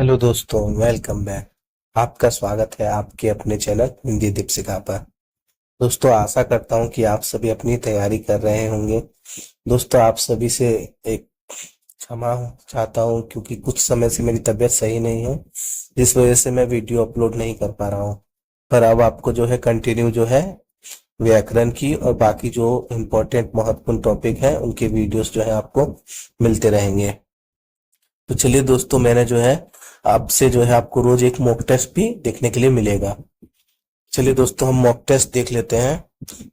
Hello दोस्तों, welcome back. आपका स्वागत है आपके अपने चैनल हिंदी दीपशिखा पर। दोस्तों, आशा करता हूं कि आप सभी अपनी तैयारी कर रहे होंगे। दोस्तों, आप सभी से एक क्षमा चाहता हूं क्योंकि कुछ समय से मेरी तबीयत सही नहीं है, जिस वजह से मैं वीडियो अपलोड नहीं कर पा रहा हूं। पर अब आपको जो है कंटिन्यू जो है व्याकरण की और बाकी जो इम्पोर्टेंट महत्वपूर्ण टॉपिक है उनके वीडियोस जो है आपको मिलते रहेंगे। तो चलिए दोस्तों, मैंने जो है आपसे जो है आपको रोज एक मॉक टेस्ट भी देखने के लिए मिलेगा। चलिए दोस्तों, हम मॉक टेस्ट देख लेते हैं।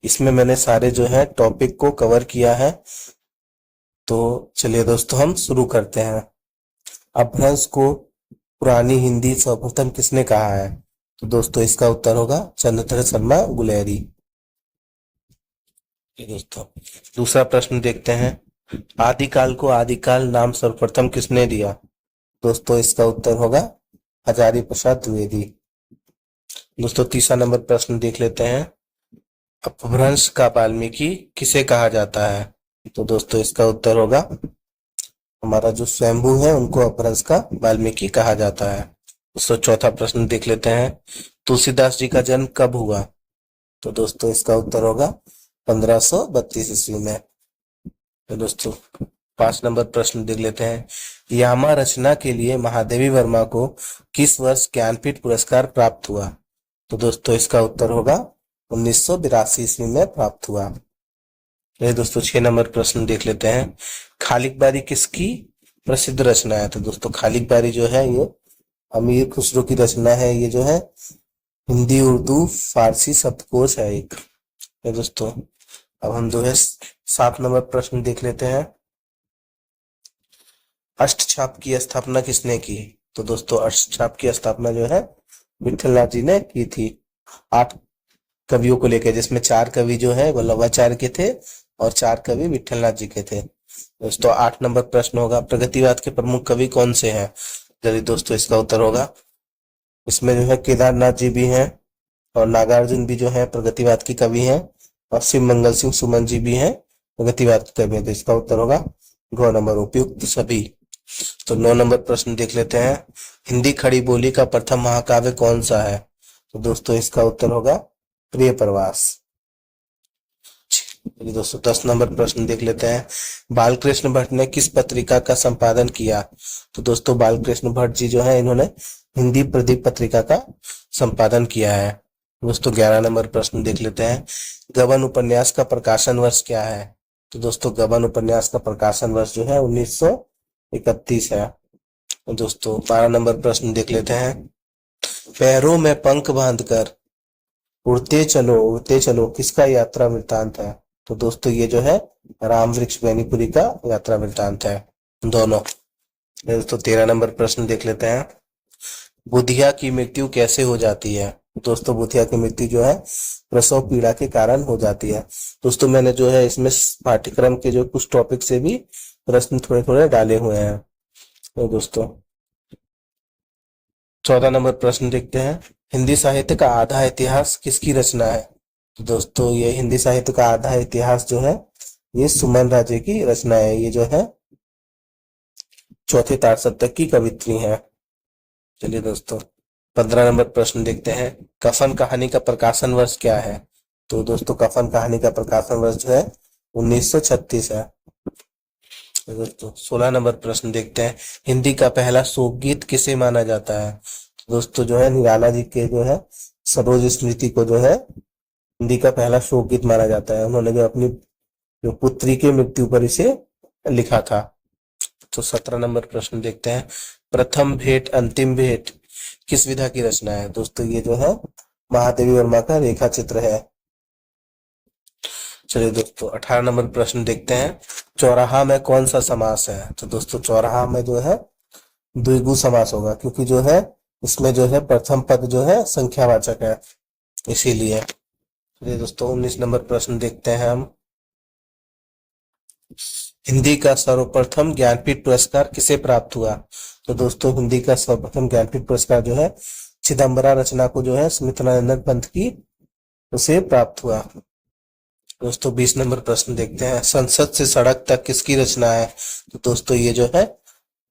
इसमें मैंने सारे जो है टॉपिक को कवर किया है। तो चलिए दोस्तों, हम शुरू करते हैं। अपभ्रंश को पुरानी हिंदी सर्वप्रथम किसने कहा है? तो दोस्तों, इसका उत्तर होगा चंद्रधर शर्मा गुलेरी। ये दोस्तों, दूसरा प्रश्न देखते हैं। आदिकाल को आदिकाल नाम सर्वप्रथम किसने दिया? दोस्तों, इसका उत्तर होगा हजारी प्रसाद द्विवेदी। दोस्तों, तीसरा नंबर प्रश्न देख लेते हैं। अपभ्रंश का वाल्मीकि किसे कहा जाता है? तो दोस्तों, इसका उत्तर होगा हमारा जो स्वयंभू है उनको अपभ्रंश का वाल्मीकि कहा जाता है। दोस्तों, चौथा प्रश्न देख लेते हैं। तुलसीदास जी का जन्म कब हुआ? तो दोस्तों, इसका उत्तर होगा 1532 ईस्वी में। तो दोस्तों, 5 नंबर प्रश्न देख लेते हैं। यामा रचना के लिए महादेवी वर्मा को किस वर्ष ज्ञानपीठ पुरस्कार प्राप्त हुआ? तो दोस्तों, इसका उत्तर होगा 1982 ईस्वी में प्राप्त हुआ। चलिए दोस्तों, 6 नंबर प्रश्न देख लेते हैं। खालिक बारी किसकी प्रसिद्ध रचना है? तो दोस्तों, खालिक बारी जो है ये अमीर खुसरो की रचना है। ये जो है हिंदी उर्दू फारसी शब्दकोश है एक। ये दोस्तों, अब हम जो है 7 नंबर प्रश्न देख लेते हैं। अष्टछाप की स्थापना किसने की? तो दोस्तों, अष्टछाप की स्थापना जो है विठलनाथ जी ने की थी। 8 कवियों को लेकर, जिसमें 4 कवि जो है वल्लभाचार्य के थे और 4 कवि विठलनाथ जी के थे। दोस्तों, 8 नंबर प्रश्न होगा प्रगतिवाद के प्रमुख कवि कौन से हैं? चलिए दोस्तों, इसका उत्तर होगा, इसमें जो है केदारनाथ जी भी हैं और नागार्जुन भी जो है प्रगतिवाद की कवि हैं और शिव मंगल सिंह सुमन जी भी हैं प्रगतिवाद के कवि हैं। तो इसका उत्तर होगा ग नंबर, उपयुक्त सभी। तो 9 नंबर प्रश्न देख लेते हैं। हिंदी खड़ी बोली का प्रथम महाकाव्य कौन सा है? तो दोस्तों, इसका उत्तर होगा प्रिय प्रवास। चलिए दोस्तों, 10 नंबर प्रश्न देख लेते हैं। बालकृष्ण भट्ट ने किस पत्रिका का संपादन किया? तो दोस्तों, बालकृष्ण भट्ट जी जो है इन्होंने हिंदी प्रदीप पत्रिका का संपादन किया है। दोस्तों, 11 नंबर प्रश्न देख लेते हैं। गबन उपन्यास का प्रकाशन वर्ष क्या है? तो दोस्तों, गबन उपन्यास का प्रकाशन वर्ष जो है 1931 है। दोस्तों, 12 नंबर प्रश्न देख लेते हैं। पैरों में पंख बांधकर उड़ते चलो किसका यात्रा वृत्तांत है? तो दोस्तों, ये जो है राम वृक्ष बेनीपुरी का यात्रा वृत्तांत है दोनों। दोस्तों, 13 नंबर प्रश्न देख लेते हैं। बुधिया की मृत्यु कैसे हो जाती है? दोस्तों, बुधिया की मृत्यु जो है प्रसव पीड़ा के कारण हो जाती है। दोस्तों, मैंने जो है इसमें पाठ्यक्रम के जो कुछ टॉपिक से भी प्रश्न थोड़े थोड़े डाले हुए हैं। तो दोस्तों, 14 नंबर प्रश्न देखते हैं। हिंदी साहित्य का आधा इतिहास किसकी रचना है? तो दोस्तों, ये हिंदी साहित्य का आधा इतिहास जो है ये सुमन राजे की रचना है। ये जो है चौथे तार सप्तक की कवित्री है। चलिए दोस्तों, 15 नंबर प्रश्न देखते हैं। कफन कहानी का प्रकाशन वर्ष क्या है? तो दोस्तों, कफन कहानी का प्रकाशन वर्ष जो है 1936 है। तो दोस्तों, 16 नंबर प्रश्न देखते हैं। हिंदी का पहला शोक गीत किसे माना जाता है? तो दोस्तों, जो है निराला जी के जो है सरोज स्मृति को जो है हिंदी का पहला शोक गीत माना जाता है। उन्होंने जो अपनी जो पुत्री की मृत्यु पर इसे लिखा था। तो 17 नंबर प्रश्न देखते हैं। प्रथम भेंट अंतिम भेंट किस विधा की रचना है? दोस्तों, ये जो है महादेवी वर्मा का रेखा चित्र है। चलिए दोस्तों, 18 नंबर प्रश्न देखते हैं। चौराहा में कौन सा समास है? तो दोस्तों, चौराहा में जो है द्विगु समास होगा, क्योंकि जो है इसमें जो है प्रथम पद जो है संख्यावाचक है, इसीलिए। चलिए दोस्तों, 19 नंबर प्रश्न देखते हैं हम। हिंदी का सर्वप्रथम ज्ञानपीठ पुरस्कार किसे प्राप्त हुआ? तो दोस्तों, हिंदी का सर्वप्रथम ज्ञानपीठ पुरस्कार जो है चिदम्बरा रचना को जो है स्मितनानंद पंत की उसे प्राप्त हुआ। दोस्तों, 20 नंबर प्रश्न देखते हैं। संसद से सड़क तक किसकी रचना है? तो दोस्तों, ये जो है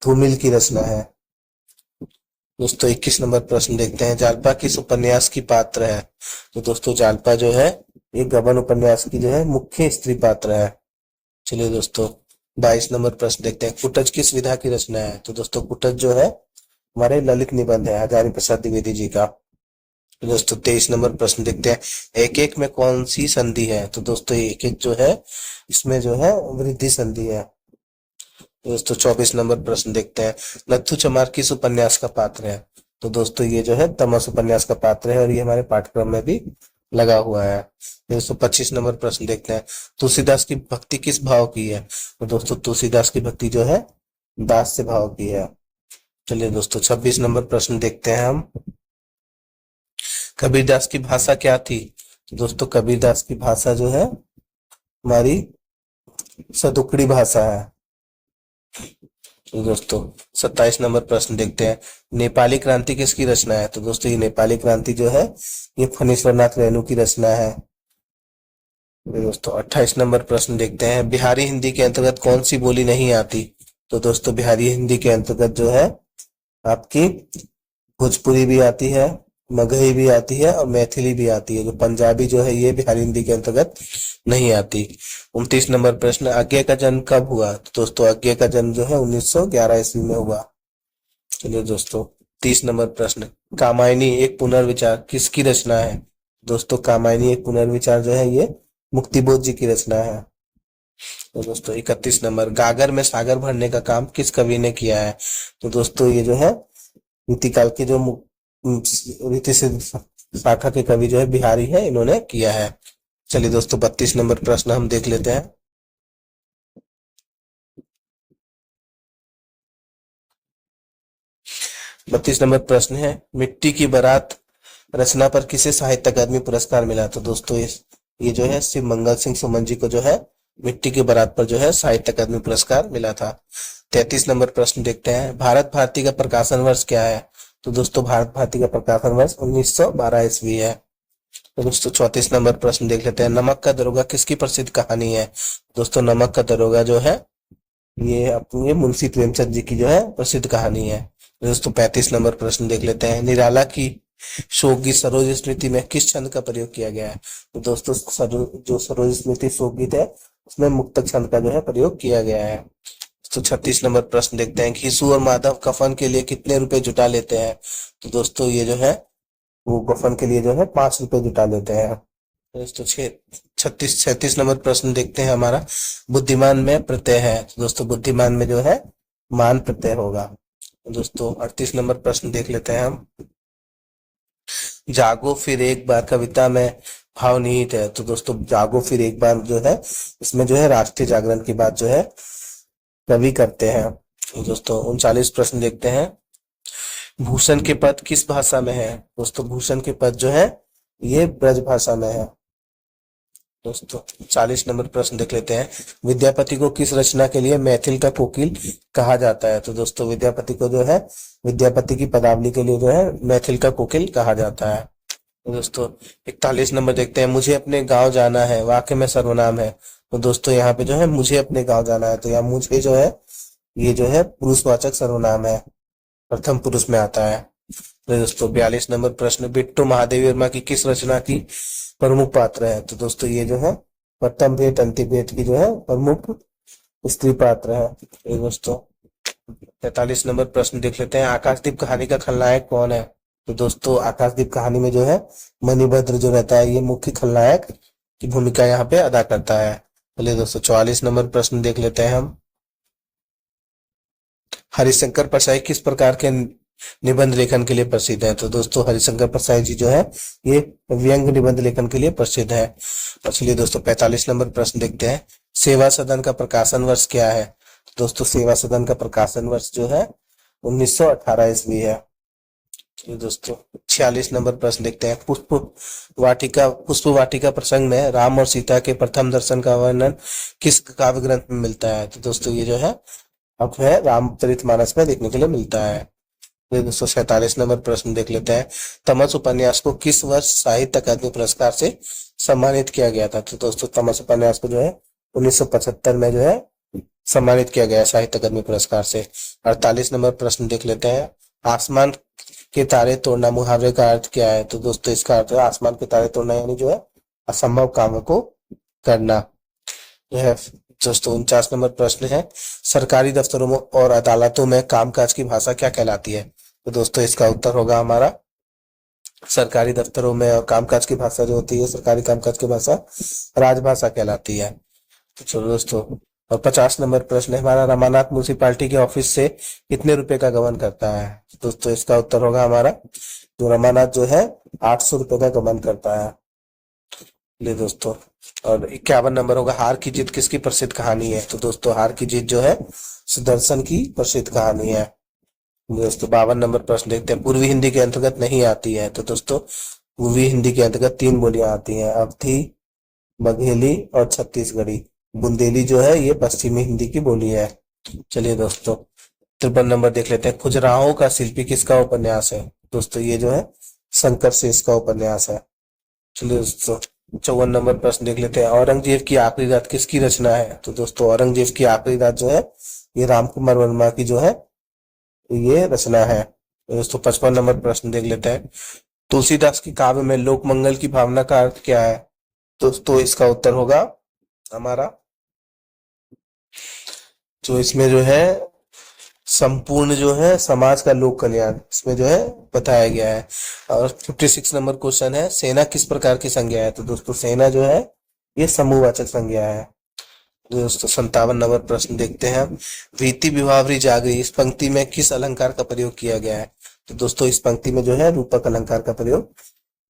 धूमिल की रचना है। दोस्तों 21 नंबर प्रश्न देखते हैं, जालपा किस उपन्यास की पात्र है? तो दोस्तों जालपा जो है ये गबन उपन्यास की जो है मुख्य स्त्री पात्र है। चलिए दोस्तों 22 नंबर प्रश्न देखते हैं, कुटज किस विधा की रचना है? तो दोस्तों कुटज जो है हमारे ललित निबंध है हजारी प्रसाद द्विवेदी जी का। तो दोस्तों 23 नंबर प्रश्न देखते हैं, एक एक में कौन सी संधि है? तो दोस्तों एक एक जो है इसमें जो है वृद्धि संधि है। दोस्तों 24 नंबर प्रश्न देखते हैं, नत्थु चमार किस उपन्यास का पात्र है? तो दोस्तों ये जो है तमस उपन्यास का पात्र है और ये हमारे पाठ्यक्रम में भी लगा हुआ है। दोस्तों 25 नंबर प्रश्न देखते हैं, तुलसीदास की भक्ति किस भाव की है? तो दोस्तों तुलसीदास की भक्ति जो है दास से भाव की है। चलिए दोस्तों 26 नंबर प्रश्न देखते हैं हम, कबीरदास की भाषा क्या थी? तो दोस्तों कबीरदास की भाषा जो है हमारी सदुकड़ी भाषा है। तो दोस्तों 27 नंबर प्रश्न देखते हैं, नेपाली क्रांति किसकी रचना है? तो दोस्तों ये नेपाली क्रांति जो है ये फणीश्वरनाथ रेणु की रचना है। तो दोस्तों 28 नंबर प्रश्न देखते हैं, बिहारी हिंदी के अंतर्गत कौन सी बोली नहीं आती? तो दोस्तों बिहारी हिंदी के अंतर्गत जो है आपकी भोजपुरी भी आती है, मगही भी आती है और मैथिली भी आती है। जो पंजाबी जो है ये बिहारी हिंदी के अंतर्गत नहीं आती। 29 नंबर प्रश्न, आज्ञा का जन्म कब हुआ? तो दोस्तों आज्ञा का जन्म जो है 1911 ईस्वी में हुआ। चलिए दोस्तों 30 नंबर प्रश्न, कामायनी एक पुनर्विचार किसकी रचना है? दोस्तों कामायनी एक पुनर्विचार जो है ये मुक्तिबोध जी की रचना है। तो दोस्तों 31 नंबर, गागर में सागर भरने का काम किस कवि ने किया है? तो दोस्तों ये जो है रीतिकाल के जो रीति से शाखा के कवि जो है बिहारी है, इन्होंने किया है। चलिए दोस्तों 32 नंबर प्रश्न हम देख लेते हैं, 32 नंबर प्रश्न है, मिट्टी की बारात रचना पर किसे साहित्य अकादमी पुरस्कार मिला? तो दोस्तों ये जो है शिव मंगल सिंह सुमन जी को जो है मिट्टी की बारात पर जो है साहित्य अकादमी पुरस्कार मिला था। 33 नंबर प्रश्न देखते हैं, भारत भारती का प्रकाशन वर्ष क्या है? तो दोस्तों भारत भारती का प्रकाशन वर्ष 1912 ईस्वी है। तो दोस्तों 34 नंबर प्रश्न देख लेते हैं, नमक का दरोगा किसकी प्रसिद्ध कहानी है? दोस्तों नमक का दरोगा जो है ये अपने मुंशी प्रेमचंद जी की जो है प्रसिद्ध कहानी है। दोस्तों 35 नंबर प्रश्न देख लेते हैं, निराला की शोक गीत सरोज स्मृति में किस छंद का प्रयोग किया गया है? तो दोस्तों जो सरोज स्मृति शोक गीत है उसमें मुक्तक छंद का जो है प्रयोग किया गया है। तो 36 नंबर प्रश्न देखते हैं, घीसू और माधव कफन के लिए कितने रुपए जुटा लेते हैं? तो दोस्तों ये जो है वो कफन के लिए जो है 5 रुपए जुटा लेते हैं। दोस्तों 36 नंबर प्रश्न देखते हैं हमारा, बुद्धिमान में प्रत्यय है? तो दोस्तों बुद्धिमान में जो है मान प्रत्यय होगा। दोस्तों 38 नंबर प्रश्न देख लेते हैं हम, जागो फिर एक बार कविता में भाव निहित है? तो दोस्तों जागो फिर एक बार जो है इसमें जो है राष्ट्रीय जागरण की बात जो है कवि करते हैं। तो दोस्तों 39 प्रश्न देखते हैं, भूषण के पद किस भाषा में है? दोस्तों भूषण के पद जो है ये ब्रज भाषा में है। दोस्तों 40 नंबर प्रश्न देख लेते हैं, विद्यापति को किस रचना के लिए मैथिल का कोकिल कहा जाता है? तो दोस्तों विद्यापति को जो है विद्यापति की पदावली के लिए जो है मैथिल का कोकिल कहा जाता है। तो दोस्तों 41 नंबर देखते हैं, मुझे अपने गांव जाना है वाक्य में सर्वनाम है? तो दोस्तों यहाँ पे जो है मुझे अपने गांव जाना है, तो यहाँ मुझे जो है ये जो है पुरुषवाचक सर्वनाम है, प्रथम पुरुष में आता है। तो दोस्तों 42 नंबर प्रश्न, बिट्टू महादेवी वर्मा की किस रचना की प्रमुख पात्र है? तो दोस्तों ये जो है प्रथम भेंट अंतिम भेंट की जो है प्रमुख स्त्री पात्र है। तो दोस्तों 43 नंबर प्रश्न देख लेते हैं, आकाशदीप कहानी का खलनायक कौन है? तो दोस्तों आकाशदीप कहानी में जो है मणिभद्र जो रहता है ये मुख्य खलनायक की भूमिका यहाँ पे अदा करता है। चलिए दोस्तों 44 नंबर प्रश्न देख लेते हैं हम, हरिशंकर परसाई किस प्रकार के निबंध लेखन के लिए प्रसिद्ध है? तो दोस्तों हरिशंकर परसाई जी जो है ये व्यंग निबंध लेखन के लिए प्रसिद्ध है। और चलिए दोस्तों 45 नंबर प्रश्न देखते हैं, सेवा सदन का प्रकाशन वर्ष क्या है? तो दोस्तों सेवा सदन का प्रकाशन वर्ष जो है 1918 ईस्वी है। चलिए दोस्तों 46 नंबर प्रश्न देखते हैं, पुष्प वाटिका प्रसंग में राम और सीता के प्रथम दर्शन का वर्णन किस काव्य ग्रंथ में मिलता है? तो दोस्तों ये जो है अब है रामचरितमानस में देखने के लिए मिलता है। 247 नंबर प्रश्न देख लेते हैं, तमस उपन्यास को किस वर्ष साहित्य अकादमी पुरस्कार से सम्मानित किया गया था? तो दोस्तों तमस उपन्यास को जो है 1975 में जो है सम्मानित किया गया साहित्य अकादमी पुरस्कार से। 48 नंबर प्रश्न देख लेते हैं, आसमान के तारे तोड़ना मुहावरे का अर्थ क्या है? तो दोस्तों इसका अर्थ है आसमान के तारे तोड़ना, यानी जो है असंभव कामों को करना। यह दोस्तों 49 नंबर प्रश्न है, सरकारी दफ्तरों में और अदालतों में कामकाज की भाषा क्या कहलाती है? तो दोस्तों इसका उत्तर होगा हमारा, सरकारी दफ्तरों में और कामकाज की भाषा जो होती है, सरकारी कामकाज की भाषा राजभाषा कहलाती है। तो चलो दोस्तों, और 50 नंबर प्रश्न है हमारा, रमानाथ म्यूनिसिपालिटी के ऑफिस से कितने रुपए का गबन करता है? दोस्तों इसका उत्तर होगा हमारा, जो रमानाथ जो है 800 रुपए का गबन करता है। ले दोस्तों, और 51 नंबर होगा, हार की जीत किसकी प्रसिद्ध कहानी है? तो दोस्तों हार की जीत जो है सुदर्शन की प्रसिद्ध कहानी है। दोस्तों 52 नंबर प्रश्न देखते हैं, पूर्वी हिंदी के अंतर्गत नहीं आती है? तो दोस्तों पूर्वी हिंदी के अंतर्गत 3 बोलियां आती हैं, अवधी, बघेली और छत्तीसगढ़ी। बुंदेली जो है ये पश्चिमी हिंदी की बोली है। चलिए दोस्तों 53 नंबर देख लेते हैं, खुजराहों का शिल्पी किसका उपन्यास है? दोस्तों ये जो है शंकर शेष का उपन्यास है। चलिए दोस्तों 54 नंबर प्रश्न देख लेते हैं, औरंगजेब की आखिरी रात किसकी रचना है? तो दोस्तों औरंगजेब की आखिरी रात जो है ये राम कुमार वर्मा की जो है ये रचना है। दोस्तों 55 नंबर प्रश्न देख लेते हैं, तुलसीदास की काव्य में लोक मंगल की भावना का अर्थ क्या है? दोस्तों इसका उत्तर होगा हमारा, जो इसमें जो है संपूर्ण जो है समाज का लोक कल्याण इसमें जो है बताया गया है। और 56 नंबर क्वेश्चन है, सेना किस प्रकार की संज्ञा है? तो दोस्तों सेना जो है ये समूहवाचक संज्ञा है। दोस्तों 57 नंबर प्रश्न देखते हैं, वीति विभावरी जागरी इस पंक्ति में किस अलंकार का प्रयोग किया गया है? तो दोस्तों इस पंक्ति में जो है रूपक अलंकार का प्रयोग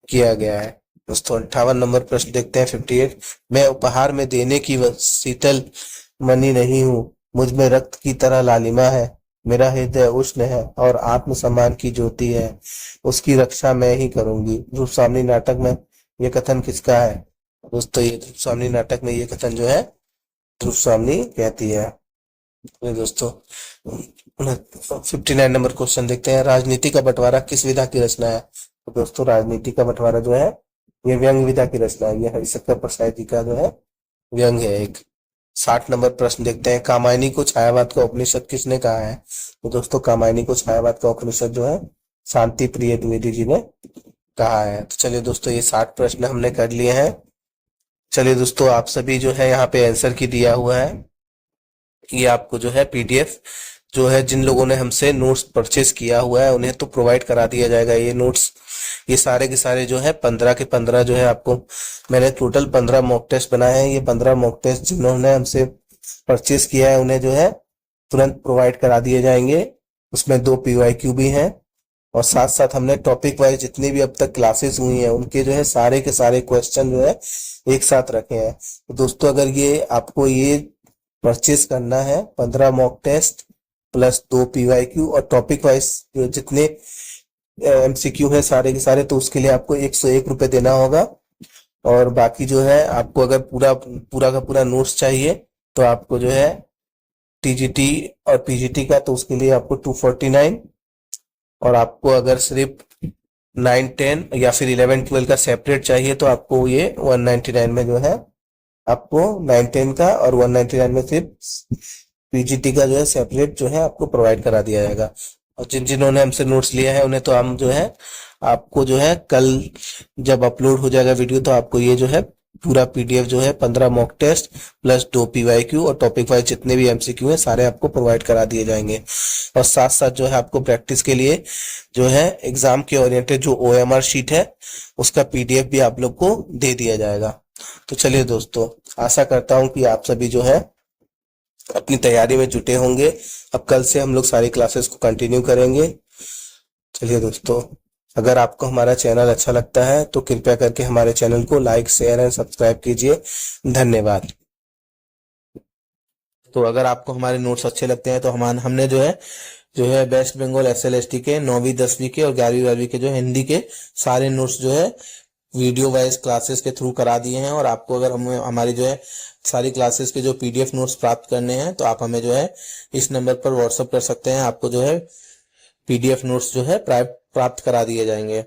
किया गया है। दोस्तों 58 नंबर प्रश्न देखते हैं 58, मैं उपहार में देने की शीतल मणि नहीं हूँ, मुझ में रक्त की तरह लालिमा है, मेरा हृदय उष्ण है और आत्मसम्मान की ज्योति है, उसकी रक्षा मैं ही करूंगी। ध्रुव स्वामी नाटक में ये कथन किसका है? दोस्तों ये ध्रुव स्वामी नाटक में ये कथन जो है ध्रुव स्वामी कहती है। दोस्तों 59 नंबर क्वेश्चन देखते हैं, राजनीति का बंटवारा किस विधा की रचना है? तो दोस्तों राजनीति का बंटवारा जो है ये व्यंग विधा की रचना है, यह हरिशंकर प्रसाद जी का जो है व्यंग है एक। 60 नंबर प्रश्न देखते हैं, कामायनी को छायावाद का उपनिषद किसने कहा है? तो दोस्तों कामायनी को छायावाद का उपनिषद जो है शांति प्रिय द्विवेदी जी ने कहा है। तो चलिए दोस्तों ये 60 प्रश्न हमने कर लिए हैं। चलिए दोस्तों आप सभी जो है यहाँ पे आंसर की दिया हुआ है, ये आपको जो है पीडीएफ जो है जिन लोगों ने हमसे नोट्स परचेज किया हुआ है उन्हें तो प्रोवाइड करा दिया जाएगा। ये नोट्स ये सारे के सारे जो है 15 के 15 जो है आपको, मैंने टोटल 15 मॉक टेस्ट बनाए हैं। ये 15 मॉक टेस्ट जिन्होंने हमसे परचेज किया है उन्हें जो है तुरंत प्रोवाइड करा दिए जाएंगे। उसमें 2 PYQ भी हैं और साथ साथ हमने टॉपिक वाइज जितनी भी अब तक क्लासेस हुई हैं उनके जो है सारे के सारे क्वेश्चन जो है एक साथ रखे हैं। तो दोस्तों अगर ये आपको ये परचेज करना है 15 मॉक टेस्ट प्लस 2 PYQ और टॉपिक वाइज जो जितने MCQ है सारे के सारे, तो उसके लिए आपको 101 रुपए देना होगा। और बाकी जो है आपको अगर पूरा का पूरा नोट्स चाहिए तो आपको जो है TGT और PGT का, तो उसके लिए आपको 249, और आपको अगर सिर्फ 9, 10 या फिर 11, 12 का सेपरेट चाहिए तो आपको ये 199 में जो है आपको 9, 10 का और 199 में सिर्फ PGT का जो है सेपरेट जो है आपको प्रोवाइड करा दिया जाएगा। और जिन्होंने हमसे नोट्स लिया है उन्हें तो हम जो है आपको जो है कल जब अपलोड हो जाएगा वीडियो तो आपको ये जो है पूरा PDF जो है 15 मॉक टेस्ट प्लस 2 PYQ और टॉपिक वाइज जितने भी MCQ है सारे आपको प्रोवाइड करा दिए जाएंगे। और साथ साथ जो है आपको प्रैक्टिस के लिए जो है एग्जाम के ओरिएंटेड जो OMR शीट है उसका PDF भी आप लोग को दे दिया जाएगा। तो चलिए दोस्तों आशा करता हूं कि आप सभी जो है अपनी तैयारी में जुटे होंगे। अब कल से हम लोग सारी क्लासेस को कंटिन्यू करेंगे। चलिए दोस्तों अगर आपको हमारा चैनल अच्छा लगता है तो कृपया करके हमारे चैनल को लाइक, शेयर एंड सब्सक्राइब कीजिए। धन्यवाद। तो अगर आपको हमारे नोट्स अच्छे लगते हैं तो हमने जो है वेस्ट बंगाल SLST के 9वीं 10वीं के और 11वीं 12वीं के जो है हिंदी के सारे नोट्स जो है वीडियो वाइज क्लासेस के थ्रू करा दिए हैं। और आपको अगर हमारी जो है सारी क्लासेस के जो PDF नोट्स प्राप्त करने हैं तो आप हमें जो है इस नंबर पर व्हाट्सएप कर सकते हैं। आपको जो है PDF नोट्स जो है प्राप्त करा दिए जाएंगे।